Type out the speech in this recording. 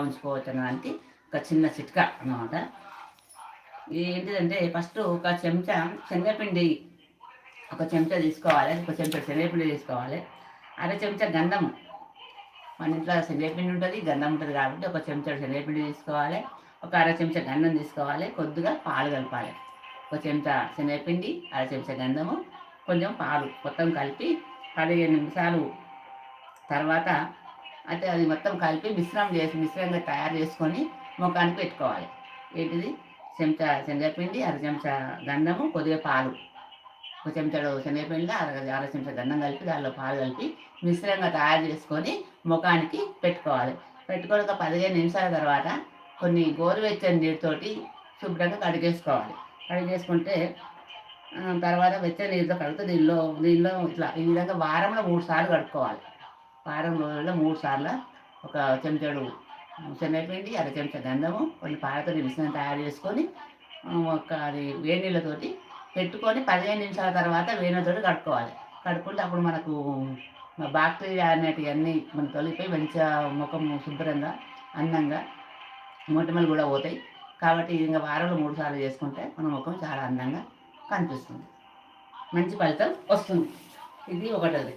ఉంచుకోవచ్చు అనడానికి ఒక చిన్న చిట్కా అన్నమాట. ఏంటిదంటే ఫస్ట్ ఒక చెంచా శనగపిండి ఒక చెంచా తీసుకోవాలి, ఒక చెంచా శనగపిండి తీసుకోవాలి, అర చెంచా గంధం. మన ఇంట్లో శనగపిండి ఉంటుంది, గంధం ఉంటుంది కాబట్టి ఒక చెంచా శనగపిండి తీసుకోవాలి, ఒక అర చెంచా గంధం తీసుకోవాలి, కొద్దిగా పాలు కలపాలి. ఒక చెంచా శనగపిండి, అర చెంచా గంధము, కొంచెం పాలు మొత్తం కలిపి 15 నిమిషాలు తర్వాత అయితే అది మొత్తం కలిపి మిశ్రమంగా తయారు చేసుకొని ముఖానికి పెట్టుకోవాలి. ఏంటిది చెంచా శనగపిండి, అర చెంచా గంధము, కొద్దిగా పాలు, ఒక చెంచాడు శనగపిండిలో అర చెంచా గంధం కలిపి దానిలో పాలు కలిపి మిశ్రమంగా తయారు చేసుకొని ముఖానికి పెట్టుకోవాలి. పెట్టుకొని ఒక 15 నిమిషాల తర్వాత కొన్ని గోరువెచ్చని నీటితోటి శుభ్రంగా కడిగేసుకోవాలి. కడిగేసుకుంటే తర్వాత వెచ్చని నీటితో కడిగితే దీనిలో ఇట్లా ఈ విధంగా వారంలో 3 సార్లు కడుక్కోవాలి. వారం రోజుల్లో 3 సార్లు ఒక చెంచాడు శనగపిండి, అర చెంచా గంధము, కొన్ని పాలతో మిశ్రమం తయారు చేసుకొని అది వేడి నీళ్ళతోటి పెట్టుకొని 15 నిమిషాల తర్వాత వేడి నీళ్ళతోటి కడుక్కోవాలి. కడుక్కుంటే అప్పుడు మనకు బాక్టీరియా అనేటివన్నీ మనకు తొలగిపోయి మంచిగా ముఖం శుభ్రంగా అందంగా మొటిమలు కూడా పోతాయి. కాబట్టి ఇంకా వారంలో 3 సార్లు చేసుకుంటే మన ముఖం చాలా అందంగా కనిపిస్తుంది, మంచి ఫలితం వస్తుంది. ఇది ఒకటోది.